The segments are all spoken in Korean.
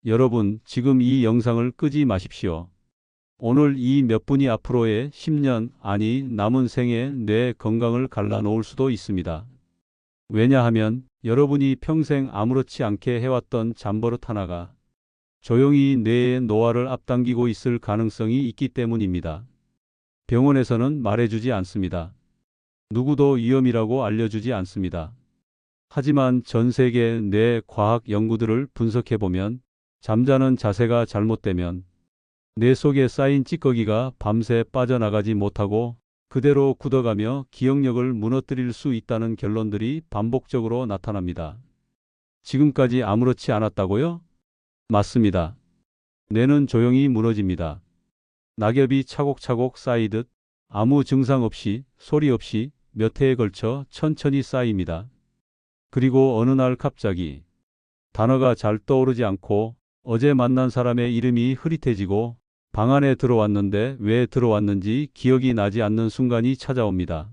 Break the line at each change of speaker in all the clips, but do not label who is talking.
여러분, 지금 이 영상을 끄지 마십시오. 오늘 이 몇 분이 앞으로의 10년, 아니 남은 생에 뇌 건강을 갈라놓을 수도 있습니다. 왜냐하면 여러분이 평생 아무렇지 않게 해왔던 잠버릇 하나가 조용히 뇌의 노화를 앞당기고 있을 가능성이 있기 때문입니다. 병원에서는 말해주지 않습니다. 누구도 위험이라고 알려주지 않습니다. 하지만 전 세계 뇌 과학 연구들을 분석해보면 잠자는 자세가 잘못되면 뇌 속에 쌓인 찌꺼기가 밤새 빠져나가지 못하고 그대로 굳어가며 기억력을 무너뜨릴 수 있다는 결론들이 반복적으로 나타납니다. 지금까지 아무렇지 않았다고요? 맞습니다. 뇌는 조용히 무너집니다. 낙엽이 차곡차곡 쌓이듯 아무 증상 없이, 소리 없이 몇 해에 걸쳐 천천히 쌓입니다. 그리고 어느 날 갑자기 단어가 잘 떠오르지 않고 어제 만난 사람의 이름이 흐릿해지고 방 안에 들어왔는데 왜 들어왔는지 기억이 나지 않는 순간이 찾아옵니다.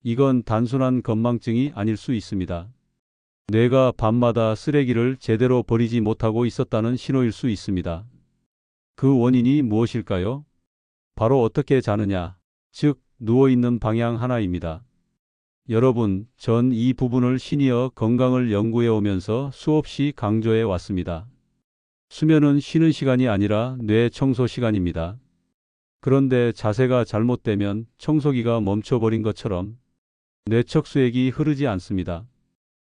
이건 단순한 건망증이 아닐 수 있습니다. 뇌가 밤마다 쓰레기를 제대로 버리지 못하고 있었다는 신호일 수 있습니다. 그 원인이 무엇일까요? 바로 어떻게 자느냐, 즉 누워있는 방향 하나입니다. 여러분, 전 이 부분을 시니어 건강을 연구해 오면서 수없이 강조해 왔습니다. 수면은 쉬는 시간이 아니라 뇌 청소 시간입니다. 그런데 자세가 잘못되면 청소기가 멈춰버린 것처럼 뇌척수액이 흐르지 않습니다.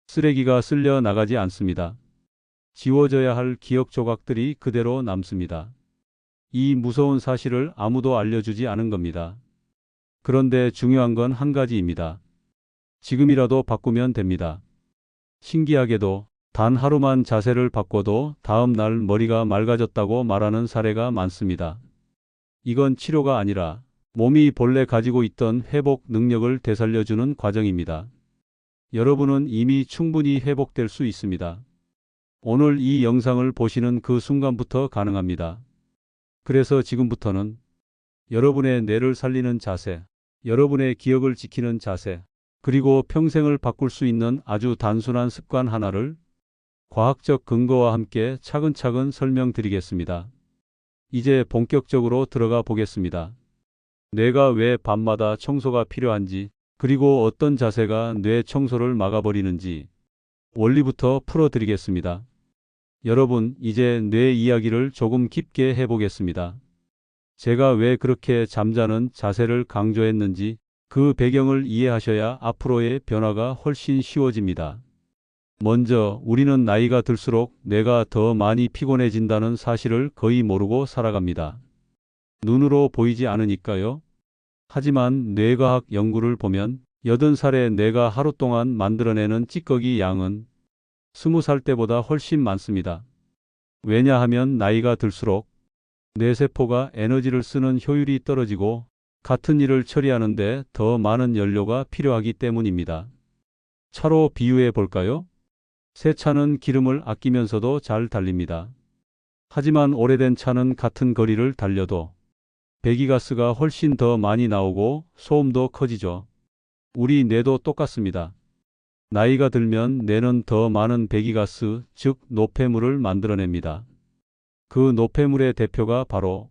쓰레기가 쓸려 나가지 않습니다. 지워져야 할 기억 조각들이 그대로 남습니다. 이 무서운 사실을 아무도 알려주지 않은 겁니다. 그런데 중요한 건 한 가지입니다. 지금이라도 바꾸면 됩니다. 신기하게도 단 하루만 자세를 바꿔도 다음 날 머리가 맑아졌다고 말하는 사례가 많습니다. 이건 치료가 아니라 몸이 본래 가지고 있던 회복 능력을 되살려주는 과정입니다. 여러분은 이미 충분히 회복될 수 있습니다. 오늘 이 영상을 보시는 그 순간부터 가능합니다. 그래서 지금부터는 여러분의 뇌를 살리는 자세, 여러분의 기억을 지키는 자세, 그리고 평생을 바꿀 수 있는 아주 단순한 습관 하나를 과학적 근거와 함께 차근차근 설명드리겠습니다. 이제 본격적으로 들어가 보겠습니다. 뇌가 왜 밤마다 청소가 필요한지, 그리고 어떤 자세가 뇌 청소를 막아버리는지 원리부터 풀어드리겠습니다. 여러분, 이제 뇌 이야기를 조금 깊게 해보겠습니다. 제가 왜 그렇게 잠자는 자세를 강조했는지 그 배경을 이해하셔야 앞으로의 변화가 훨씬 쉬워집니다. 먼저 우리는 나이가 들수록 뇌가 더 많이 피곤해진다는 사실을 거의 모르고 살아갑니다. 눈으로 보이지 않으니까요. 하지만 뇌과학 연구를 보면 80살의 뇌가 하루 동안 만들어내는 찌꺼기 양은 20살 때보다 훨씬 많습니다. 왜냐하면 나이가 들수록 뇌세포가 에너지를 쓰는 효율이 떨어지고 같은 일을 처리하는데 더 많은 연료가 필요하기 때문입니다. 차로 비유해 볼까요? 새 차는 기름을 아끼면서도 잘 달립니다. 하지만 오래된 차는 같은 거리를 달려도 배기가스가 훨씬 더 많이 나오고 소음도 커지죠. 우리 뇌도 똑같습니다. 나이가 들면 뇌는 더 많은 배기가스, 즉 노폐물을 만들어냅니다. 그 노폐물의 대표가 바로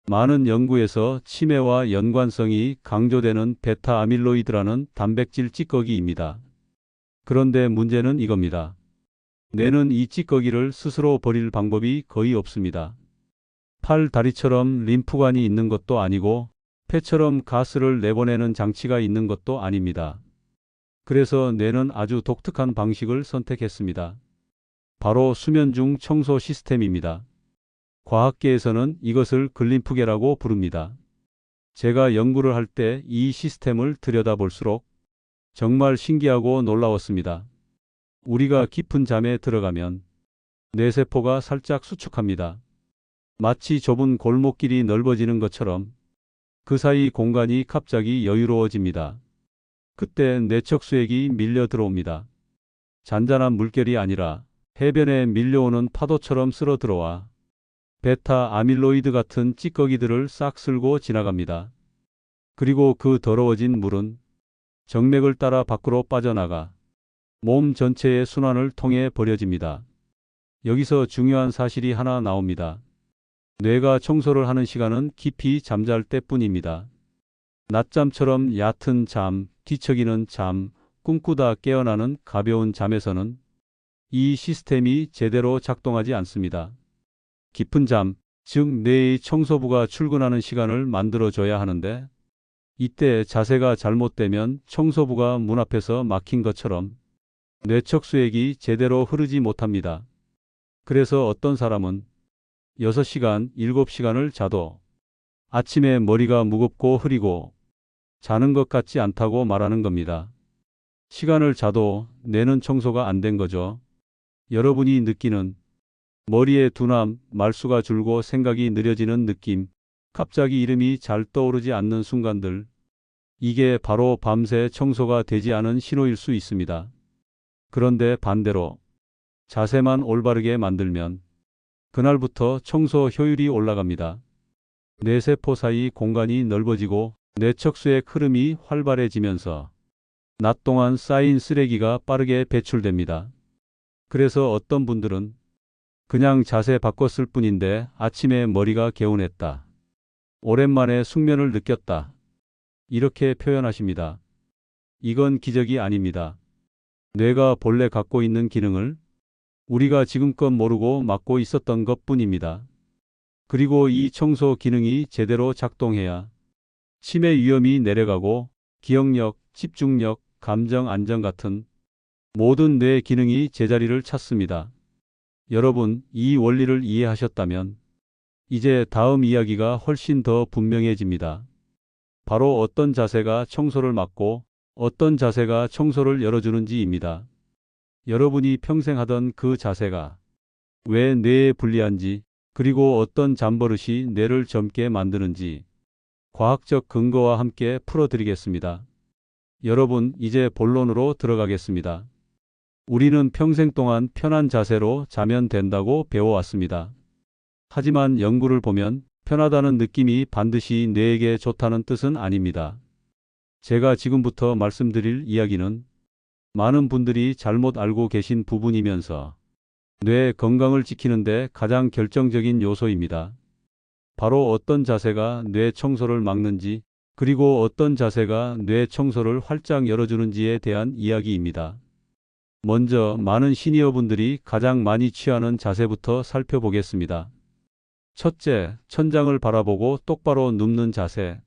많은 연구에서 치매와 연관성이 강조되는 베타 아밀로이드라는 단백질 찌꺼기입니다. 그런데 문제는 이겁니다. 뇌는 이 찌꺼기를 스스로 버릴 방법이 거의 없습니다. 팔, 다리처럼 림프관이 있는 것도 아니고 폐처럼 가스를 내보내는 장치가 있는 것도 아닙니다. 그래서 뇌는 아주 독특한 방식을 선택했습니다. 바로 수면 중 청소 시스템입니다. 과학계에서는 이것을 글림프계라고 부릅니다. 제가 연구를 할 때 이 시스템을 들여다볼수록 정말 신기하고 놀라웠습니다. 우리가 깊은 잠에 들어가면 뇌세포가 살짝 수축합니다. 마치 좁은 골목길이 넓어지는 것처럼 그 사이 공간이 갑자기 여유로워집니다. 그때 뇌척수액이 밀려 들어옵니다. 잔잔한 물결이 아니라 해변에 밀려오는 파도처럼 쓸어 들어와 베타 아밀로이드 같은 찌꺼기들을 싹 쓸고 지나갑니다. 그리고 그 더러워진 물은 정맥을 따라 밖으로 빠져나가 몸 전체의 순환을 통해 버려집니다. 여기서 중요한 사실이 하나 나옵니다. 뇌가 청소를 하는 시간은 깊이 잠잘 때뿐입니다. 낮잠처럼 얕은 잠, 뒤척이는 잠, 꿈꾸다 깨어나는 가벼운 잠에서는 이 시스템이 제대로 작동하지 않습니다. 깊은 잠, 즉 뇌의 청소부가 출근하는 시간을 만들어줘야 하는데 이때 자세가 잘못되면 청소부가 문 앞에서 막힌 것처럼 뇌척수액이 제대로 흐르지 못합니다. 그래서 어떤 사람은 6시간, 7시간을 자도 아침에 머리가 무겁고 흐리고 자는 것 같지 않다고 말하는 겁니다. 시간을 자도 뇌는 청소가 안 된 거죠. 여러분이 느끼는 머리에 둔함, 말수가 줄고 생각이 느려지는 느낌, 갑자기 이름이 잘 떠오르지 않는 순간들, 이게 바로 밤새 청소가 되지 않은 신호일 수 있습니다. 그런데 반대로 자세만 올바르게 만들면 그날부터 청소 효율이 올라갑니다. 뇌세포 사이 공간이 넓어지고 뇌척수의 흐름이 활발해지면서 낮 동안 쌓인 쓰레기가 빠르게 배출됩니다. 그래서 어떤 분들은 그냥 자세 바꿨을 뿐인데 아침에 머리가 개운했다. 오랜만에 숙면을 느꼈다. 이렇게 표현하십니다. 이건 기적이 아닙니다. 뇌가 본래 갖고 있는 기능을 우리가 지금껏 모르고 막고 있었던 것뿐입니다. 그리고 이 청소 기능이 제대로 작동해야 치매 위험이 내려가고 기억력, 집중력, 감정 안정 같은 모든 뇌 기능이 제자리를 찾습니다. 여러분, 이 원리를 이해하셨다면 이제 다음 이야기가 훨씬 더 분명해집니다. 바로 어떤 자세가 청소를 막고 어떤 자세가 청소를 열어주는지입니다. 여러분이 평생 하던 그 자세가 왜 뇌에 불리한지, 그리고 어떤 잠버릇이 뇌를 젊게 만드는지 과학적 근거와 함께 풀어드리겠습니다. 여러분, 이제 본론으로 들어가겠습니다. 우리는 평생 동안 편한 자세로 자면 된다고 배워왔습니다. 하지만 연구를 보면 편하다는 느낌이 반드시 뇌에게 좋다는 뜻은 아닙니다. 제가 지금부터 말씀드릴 이야기는 많은 분들이 잘못 알고 계신 부분이면서 뇌 건강을 지키는데 가장 결정적인 요소입니다. 바로 어떤 자세가 뇌 청소를 막는지, 그리고 어떤 자세가 뇌 청소를 활짝 열어주는지에 대한 이야기입니다. 먼저 많은 시니어분들이 가장 많이 취하는 자세부터 살펴보겠습니다. 첫째, 천장을 바라보고 똑바로 눕는 자세.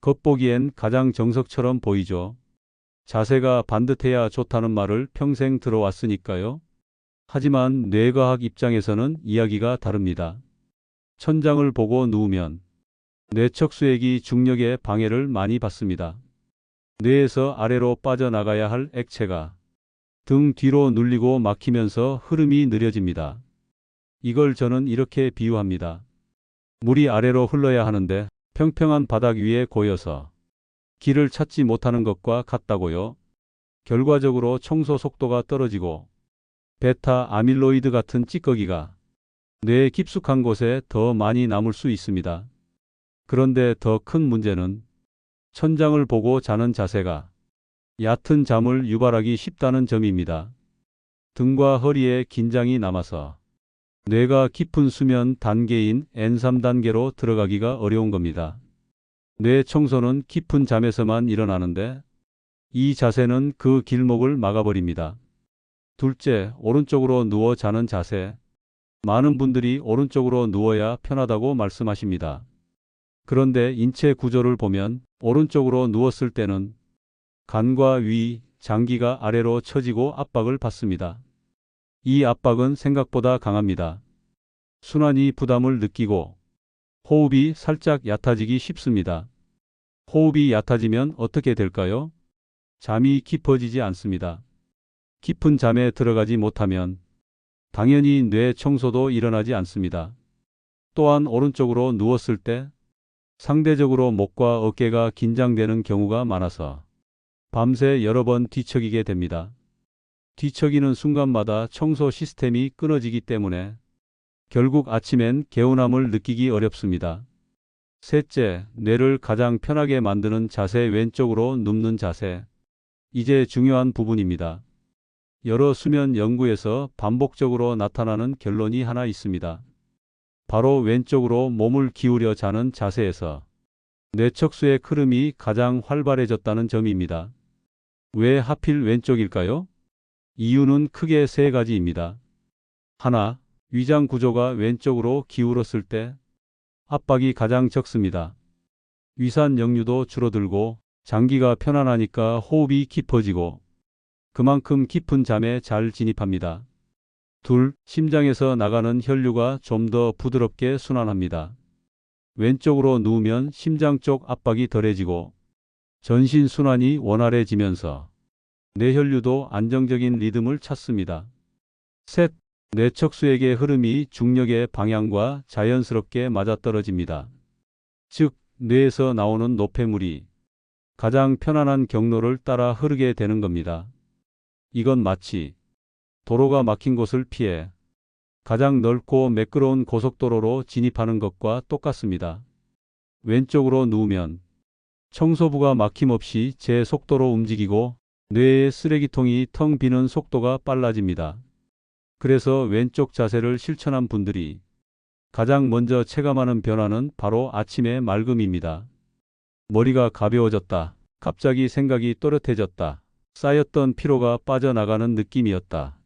겉보기엔 가장 정석처럼 보이죠. 자세가 반듯해야 좋다는 말을 평생 들어왔으니까요. 하지만 뇌과학 입장에서는 이야기가 다릅니다. 천장을 보고 누우면 뇌척수액이 중력의 방해를 많이 받습니다. 뇌에서 아래로 빠져나가야 할 액체가 등 뒤로 눌리고 막히면서 흐름이 느려집니다. 이걸 저는 이렇게 비유합니다. 물이 아래로 흘러야 하는데 평평한 바닥 위에 고여서 길을 찾지 못하는 것과 같다고요. 결과적으로 청소 속도가 떨어지고 베타 아밀로이드 같은 찌꺼기가 뇌의 깊숙한 곳에 더 많이 남을 수 있습니다. 그런데 더 큰 문제는 천장을 보고 자는 자세가 얕은 잠을 유발하기 쉽다는 점입니다. 등과 허리에 긴장이 남아서 뇌가 깊은 수면 단계인 N3단계로 들어가기가 어려운 겁니다. 뇌 청소는 깊은 잠에서만 일어나는데 이 자세는 그 길목을 막아버립니다. 둘째, 오른쪽으로 누워 자는 자세. 많은 분들이 오른쪽으로 누워야 편하다고 말씀하십니다. 그런데 인체 구조를 보면 오른쪽으로 누웠을 때는 간과 위, 장기가 아래로 처지고 압박을 받습니다. 이 압박은 생각보다 강합니다. 순환이 부담을 느끼고 호흡이 살짝 얕아지기 쉽습니다. 호흡이 얕아지면 어떻게 될까요? 잠이 깊어지지 않습니다. 깊은 잠에 들어가지 못하면 당연히 뇌 청소도 일어나지 않습니다. 또한 오른쪽으로 누웠을 때 상대적으로 목과 어깨가 긴장되는 경우가 많아서 밤새 여러 번 뒤척이게 됩니다. 뒤척이는 순간마다 청소 시스템이 끊어지기 때문에 결국 아침엔 개운함을 느끼기 어렵습니다. 셋째, 뇌를 가장 편하게 만드는 자세, 왼쪽으로 눕는 자세. 이제 중요한 부분입니다. 여러 수면 연구에서 반복적으로 나타나는 결론이 하나 있습니다. 바로 왼쪽으로 몸을 기울여 자는 자세에서 뇌척수의 흐름이 가장 활발해졌다는 점입니다. 왜 하필 왼쪽일까요? 이유는 크게 세 가지입니다. 하나, 위장 구조가 왼쪽으로 기울었을 때 압박이 가장 적습니다. 위산 역류도 줄어들고 장기가 편안하니까 호흡이 깊어지고 그만큼 깊은 잠에 잘 진입합니다. 둘, 심장에서 나가는 혈류가 좀 더 부드럽게 순환합니다. 왼쪽으로 누우면 심장 쪽 압박이 덜해지고 전신 순환이 원활해지면서 뇌혈류도 안정적인 리듬을 찾습니다. 셋, 뇌척수에게 흐름이 중력의 방향과 자연스럽게 맞아떨어집니다. 즉, 뇌에서 나오는 노폐물이 가장 편안한 경로를 따라 흐르게 되는 겁니다. 이건 마치 도로가 막힌 곳을 피해 가장 넓고 매끄러운 고속도로로 진입하는 것과 똑같습니다. 왼쪽으로 누우면 청소부가 막힘없이 제 속도로 움직이고 뇌의 쓰레기통이 텅 비는 속도가 빨라집니다. 그래서 왼쪽 자세를 실천한 분들이 가장 먼저 체감하는 변화는 바로 아침의 맑음입니다. 머리가 가벼워졌다. 갑자기 생각이 또렷해졌다. 쌓였던 피로가 빠져나가는 느낌이었다.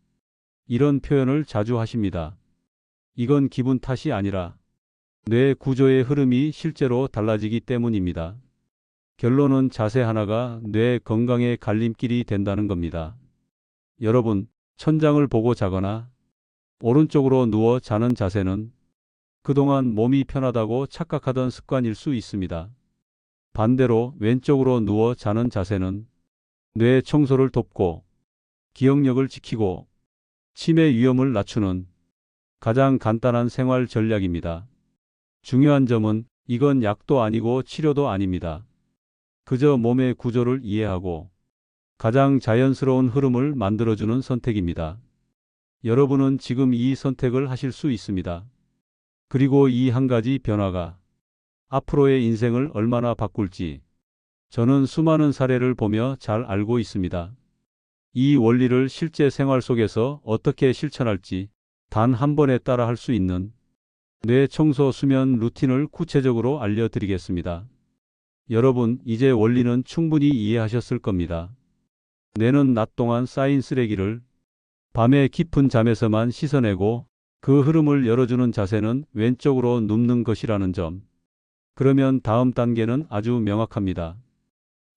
이런 표현을 자주 하십니다. 이건 기분 탓이 아니라 뇌 구조의 흐름이 실제로 달라지기 때문입니다. 결론은 자세 하나가 뇌 건강의 갈림길이 된다는 겁니다. 여러분, 천장을 보고 자거나 오른쪽으로 누워 자는 자세는 그동안 몸이 편하다고 착각하던 습관일 수 있습니다. 반대로 왼쪽으로 누워 자는 자세는 뇌 청소를 돕고 기억력을 지키고 치매 위험을 낮추는 가장 간단한 생활 전략입니다. 중요한 점은 이건 약도 아니고 치료도 아닙니다. 그저 몸의 구조를 이해하고 가장 자연스러운 흐름을 만들어주는 선택입니다. 여러분은 지금 이 선택을 하실 수 있습니다. 그리고 이 한 가지 변화가 앞으로의 인생을 얼마나 바꿀지 저는 수많은 사례를 보며 잘 알고 있습니다. 이 원리를 실제 생활 속에서 어떻게 실천할지 단 한 번에 따라 할 수 있는 뇌 청소 수면 루틴을 구체적으로 알려드리겠습니다. 여러분, 이제 원리는 충분히 이해하셨을 겁니다. 뇌는 낮 동안 쌓인 쓰레기를 밤에 깊은 잠에서만 씻어내고 그 흐름을 열어주는 자세는 왼쪽으로 눕는 것이라는 점. 그러면 다음 단계는 아주 명확합니다.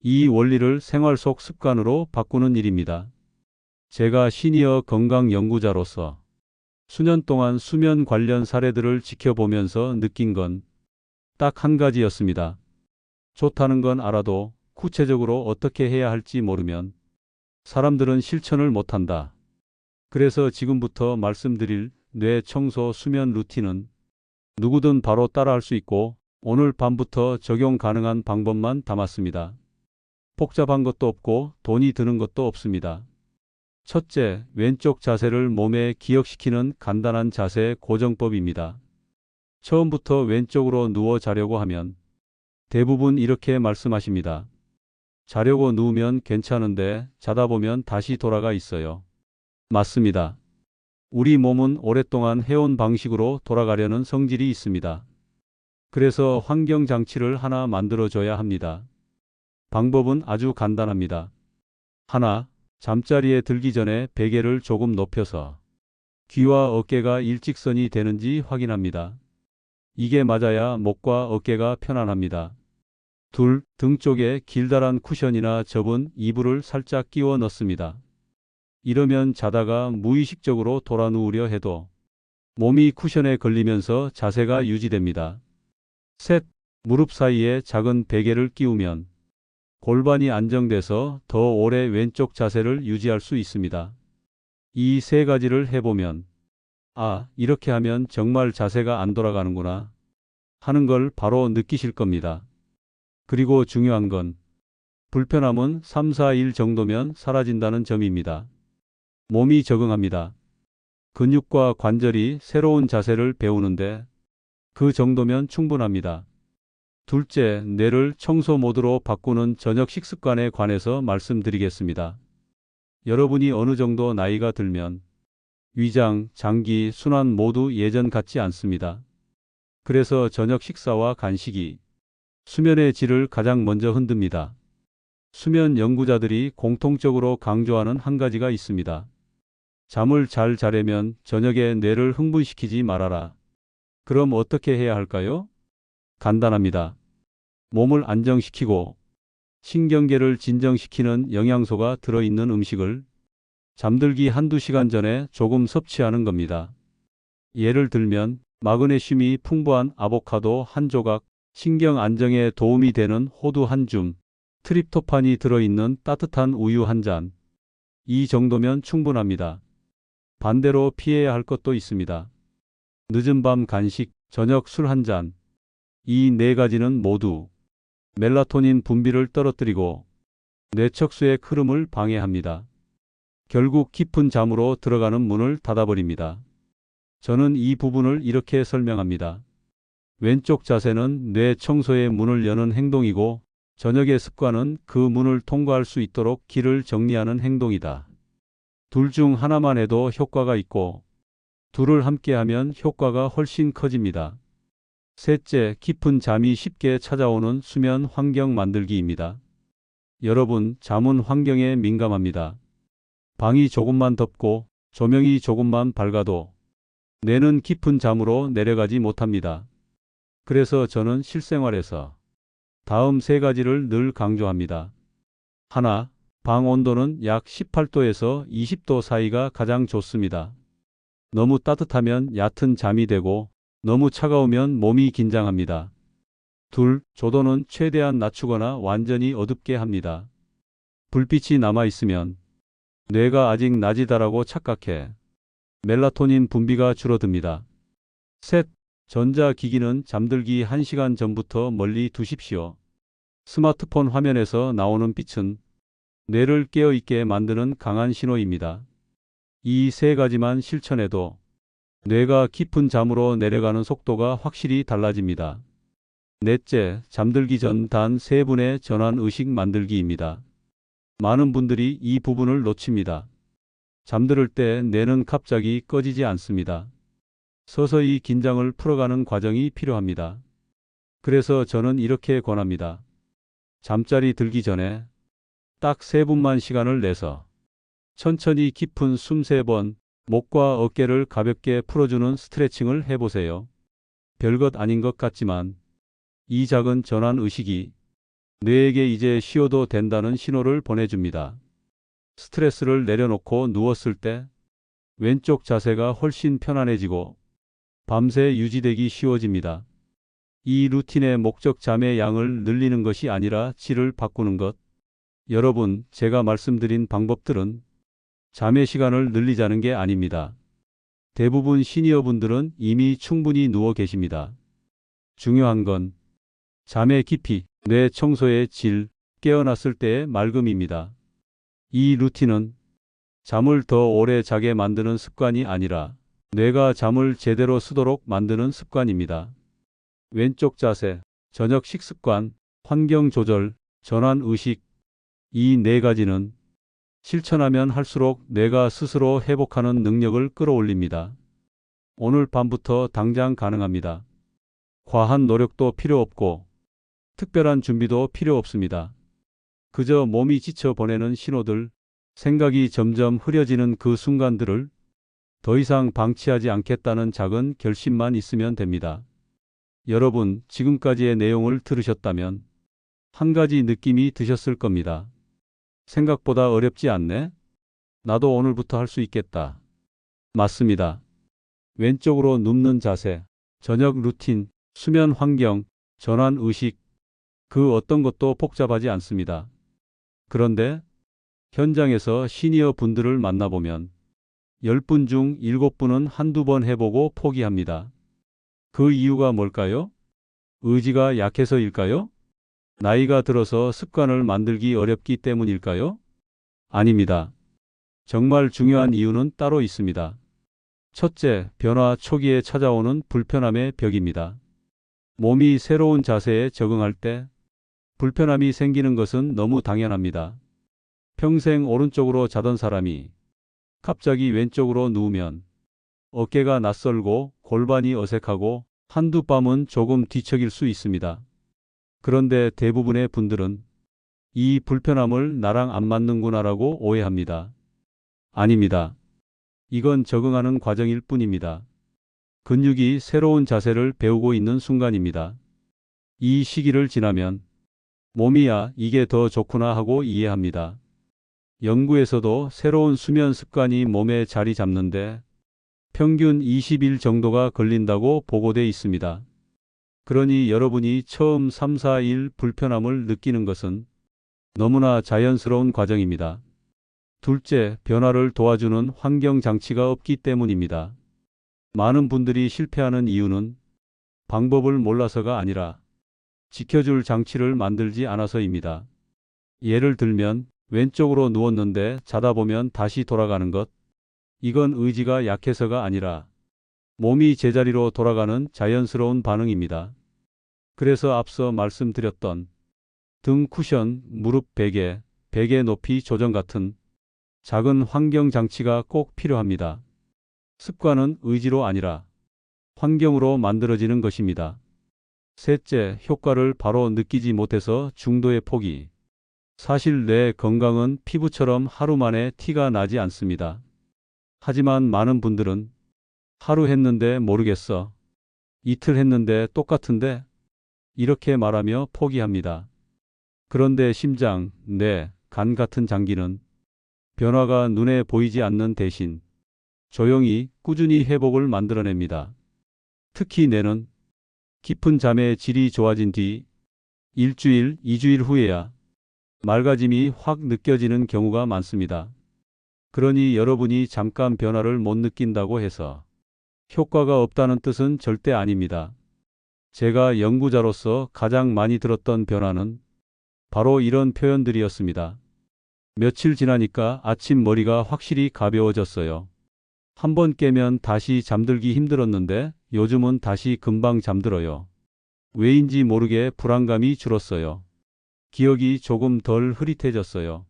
이 원리를 생활 속 습관으로 바꾸는 일입니다. 제가 시니어 건강 연구자로서 수년 동안 수면 관련 사례들을 지켜보면서 느낀 건 딱 한 가지였습니다. 좋다는 건 알아도 구체적으로 어떻게 해야 할지 모르면 사람들은 실천을 못한다. 그래서 지금부터 말씀드릴 뇌 청소 수면 루틴은 누구든 바로 따라할 수 있고 오늘 밤부터 적용 가능한 방법만 담았습니다. 복잡한 것도 없고 돈이 드는 것도 없습니다. 첫째, 왼쪽 자세를 몸에 기억시키는 간단한 자세 고정법입니다. 처음부터 왼쪽으로 누워 자려고 하면 대부분 이렇게 말씀하십니다. 자려고 누우면 괜찮은데 자다 보면 다시 돌아가 있어요. 맞습니다. 우리 몸은 오랫동안 해온 방식으로 돌아가려는 성질이 있습니다. 그래서 환경 장치를 하나 만들어줘야 합니다. 방법은 아주 간단합니다. 하나, 잠자리에 들기 전에 베개를 조금 높여서 귀와 어깨가 일직선이 되는지 확인합니다. 이게 맞아야 목과 어깨가 편안합니다. 둘, 등 쪽에 길다란 쿠션이나 접은 이불을 살짝 끼워 넣습니다. 이러면 자다가 무의식적으로 돌아 누우려 해도 몸이 쿠션에 걸리면서 자세가 유지됩니다. 셋, 무릎 사이에 작은 베개를 끼우면 골반이 안정돼서 더 오래 왼쪽 자세를 유지할 수 있습니다. 이 세 가지를 해보면 이렇게 하면 정말 자세가 안 돌아가는구나 하는 걸 바로 느끼실 겁니다. 그리고 중요한 건 불편함은 3, 4일 정도면 사라진다는 점입니다. 몸이 적응합니다. 근육과 관절이 새로운 자세를 배우는데 그 정도면 충분합니다. 둘째, 뇌를 청소 모드로 바꾸는 저녁 식습관에 관해서 말씀드리겠습니다. 여러분이 어느 정도 나이가 들면 위장, 장기, 순환 모두 예전 같지 않습니다. 그래서 저녁 식사와 간식이 수면의 질을 가장 먼저 흔듭니다. 수면 연구자들이 공통적으로 강조하는 한 가지가 있습니다. 잠을 잘 자려면 저녁에 뇌를 흥분시키지 말아라. 그럼 어떻게 해야 할까요? 간단합니다. 몸을 안정시키고 신경계를 진정시키는 영양소가 들어있는 음식을 잠들기 한두 시간 전에 조금 섭취하는 겁니다. 예를 들면 마그네슘이 풍부한 아보카도 한 조각, 신경 안정에 도움이 되는 호두 한 줌, 트립토판이 들어있는 따뜻한 우유 한 잔. 이 정도면 충분합니다. 반대로 피해야 할 것도 있습니다. 늦은 밤 간식, 저녁 술 한 잔. 이 네 가지는 모두 멜라토닌 분비를 떨어뜨리고 뇌척수의 흐름을 방해합니다. 결국 깊은 잠으로 들어가는 문을 닫아버립니다. 저는 이 부분을 이렇게 설명합니다. 왼쪽 자세는 뇌 청소의 문을 여는 행동이고 저녁의 습관은 그 문을 통과할 수 있도록 길을 정리하는 행동이다. 둘 중 하나만 해도 효과가 있고 둘을 함께하면 효과가 훨씬 커집니다. 셋째, 깊은 잠이 쉽게 찾아오는 수면 환경 만들기입니다. 여러분, 잠은 환경에 민감합니다. 방이 조금만 덥고 조명이 조금만 밝아도 뇌는 깊은 잠으로 내려가지 못합니다. 그래서 저는 실생활에서 다음 세 가지를 늘 강조합니다. 하나, 방 온도는 약 18도에서 20도 사이가 가장 좋습니다. 너무 따뜻하면 얕은 잠이 되고 너무 차가우면 몸이 긴장합니다. 둘, 조도는 최대한 낮추거나 완전히 어둡게 합니다. 불빛이 남아있으면 뇌가 아직 낮이다라고 착각해 멜라토닌 분비가 줄어듭니다. 셋, 전자기기는 잠들기 1시간 전부터 멀리 두십시오. 스마트폰 화면에서 나오는 빛은 뇌를 깨어있게 만드는 강한 신호입니다. 이 세 가지만 실천해도 뇌가 깊은 잠으로 내려가는 속도가 확실히 달라집니다. 넷째, 잠들기 전 단 3분의 전환 의식 만들기입니다. 많은 분들이 이 부분을 놓칩니다. 잠들을 때 뇌는 갑자기 꺼지지 않습니다. 서서히 긴장을 풀어가는 과정이 필요합니다. 그래서 저는 이렇게 권합니다. 잠자리 들기 전에 딱 3분만 시간을 내서 천천히 깊은 숨 3번, 목과 어깨를 가볍게 풀어주는 스트레칭을 해보세요. 별것 아닌 것 같지만 이 작은 전환 의식이 뇌에게 이제 쉬어도 된다는 신호를 보내줍니다. 스트레스를 내려놓고 누웠을 때 왼쪽 자세가 훨씬 편안해지고 밤새 유지되기 쉬워집니다. 이 루틴의 목적 잠의 양을 늘리는 것이 아니라 질을 바꾸는 것. 여러분, 제가 말씀드린 방법들은 잠의 시간을 늘리자는 게 아닙니다. 대부분 시니어분들은 이미 충분히 누워 계십니다. 중요한 건 잠의 깊이, 뇌 청소의 질, 깨어났을 때의 맑음입니다. 이 루틴은 잠을 더 오래 자게 만드는 습관이 아니라 뇌가 잠을 제대로 쓰도록 만드는 습관입니다. 왼쪽 자세, 저녁 식습관, 환경 조절, 전환 의식, 이 네 가지는 실천하면 할수록 뇌가 스스로 회복하는 능력을 끌어올립니다. 오늘 밤부터 당장 가능합니다. 과한 노력도 필요 없고 특별한 준비도 필요 없습니다. 그저 몸이 지쳐 보내는 신호들, 생각이 점점 흐려지는 그 순간들을 더 이상 방치하지 않겠다는 작은 결심만 있으면 됩니다. 여러분, 지금까지의 내용을 들으셨다면 한 가지 느낌이 드셨을 겁니다. 생각보다 어렵지 않네? 나도 오늘부터 할 수 있겠다. 맞습니다. 왼쪽으로 눕는 자세, 저녁 루틴, 수면 환경, 전환 의식, 그 어떤 것도 복잡하지 않습니다. 그런데 현장에서 시니어 분들을 만나보면 10분 중 7분은 한두 번 해보고 포기합니다. 그 이유가 뭘까요? 의지가 약해서일까요? 나이가 들어서 습관을 만들기 어렵기 때문일까요? 아닙니다. 정말 중요한 이유는 따로 있습니다. 첫째, 변화 초기에 찾아오는 불편함의 벽입니다. 몸이 새로운 자세에 적응할 때 불편함이 생기는 것은 너무 당연합니다. 평생 오른쪽으로 자던 사람이 갑자기 왼쪽으로 누우면 어깨가 낯설고 골반이 어색하고 한두 밤은 조금 뒤척일 수 있습니다. 그런데 대부분의 분들은 이 불편함을 나랑 안 맞는구나라고 오해합니다. 아닙니다. 이건 적응하는 과정일 뿐입니다. 근육이 새로운 자세를 배우고 있는 순간입니다. 이 시기를 지나면 몸이야 이게 더 좋구나 하고 이해합니다. 연구에서도 새로운 수면 습관이 몸에 자리 잡는데 평균 20일 정도가 걸린다고 보고돼 있습니다. 그러니 여러분이 처음 3, 4일 불편함을 느끼는 것은 너무나 자연스러운 과정입니다. 둘째, 변화를 도와주는 환경 장치가 없기 때문입니다. 많은 분들이 실패하는 이유는 방법을 몰라서가 아니라 지켜줄 장치를 만들지 않아서입니다. 예를 들면 왼쪽으로 누웠는데 자다 보면 다시 돌아가는 것. 이건 의지가 약해서가 아니라 몸이 제자리로 돌아가는 자연스러운 반응입니다. 그래서 앞서 말씀드렸던 등 쿠션, 무릎 베개, 베개 높이 조정 같은 작은 환경 장치가 꼭 필요합니다. 습관은 의지로 아니라 환경으로 만들어지는 것입니다. 셋째, 효과를 바로 느끼지 못해서 중도의 포기. 사실 내 건강은 피부처럼 하루 만에 티가 나지 않습니다. 하지만 많은 분들은 하루 했는데 모르겠어. 이틀 했는데 똑같은데? 이렇게 말하며 포기합니다. 그런데 심장, 뇌, 간 같은 장기는 변화가 눈에 보이지 않는 대신 조용히 꾸준히 회복을 만들어냅니다. 특히 뇌는 깊은 잠의 질이 좋아진 뒤 일주일, 2주일 후에야 맑아짐이 확 느껴지는 경우가 많습니다. 그러니 여러분이 잠깐 변화를 못 느낀다고 해서 효과가 없다는 뜻은 절대 아닙니다. 제가 연구자로서 가장 많이 들었던 변화는 바로 이런 표현들이었습니다. 며칠 지나니까 아침 머리가 확실히 가벼워졌어요. 한번 깨면 다시 잠들기 힘들었는데 요즘은 다시 금방 잠들어요. 왜인지 모르게 불안감이 줄었어요. 기억이 조금 덜 흐릿해졌어요.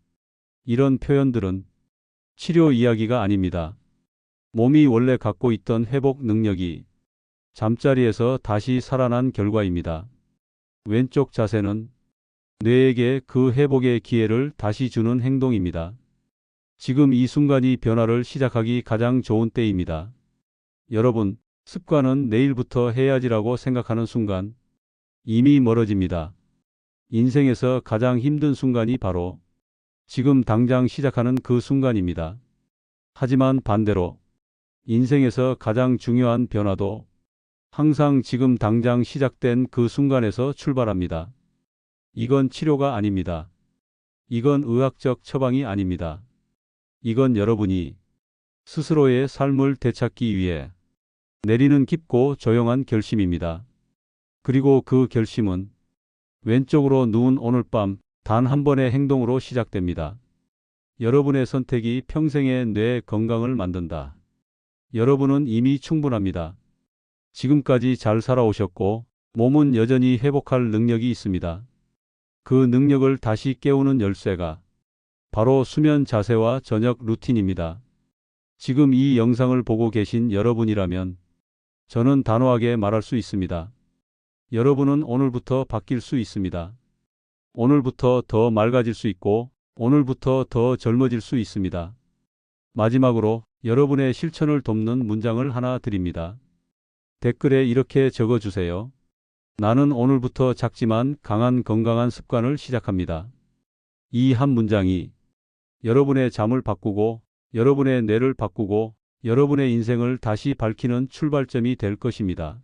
이런 표현들은 치료 이야기가 아닙니다. 몸이 원래 갖고 있던 회복 능력이 잠자리에서 다시 살아난 결과입니다. 왼쪽 자세는 뇌에게 그 회복의 기회를 다시 주는 행동입니다. 지금 이 순간이 변화를 시작하기 가장 좋은 때입니다. 여러분, 습관은 내일부터 해야지라고 생각하는 순간 이미 멀어집니다. 인생에서 가장 힘든 순간이 바로 지금 당장 시작하는 그 순간입니다. 하지만 반대로 인생에서 가장 중요한 변화도 항상 지금 당장 시작된 그 순간에서 출발합니다. 이건 치료가 아닙니다. 이건 의학적 처방이 아닙니다. 이건 여러분이 스스로의 삶을 되찾기 위해 내리는 깊고 조용한 결심입니다. 그리고 그 결심은 왼쪽으로 누운 오늘 밤 단 한 번의 행동으로 시작됩니다. 여러분의 선택이 평생의 뇌 건강을 만든다. 여러분은 이미 충분합니다. 지금까지 잘 살아오셨고 몸은 여전히 회복할 능력이 있습니다. 그 능력을 다시 깨우는 열쇠가 바로 수면 자세와 저녁 루틴입니다. 지금 이 영상을 보고 계신 여러분이라면 저는 단호하게 말할 수 있습니다. 여러분은 오늘부터 바뀔 수 있습니다. 오늘부터 더 맑아질 수 있고 오늘부터 더 젊어질 수 있습니다. 마지막으로 여러분의 실천을 돕는 문장을 하나 드립니다. 댓글에 이렇게 적어주세요. 나는 오늘부터 작지만 강한 건강한 습관을 시작합니다. 이 한 문장이 여러분의 잠을 바꾸고 여러분의 뇌를 바꾸고 여러분의 인생을 다시 밝히는 출발점이 될 것입니다.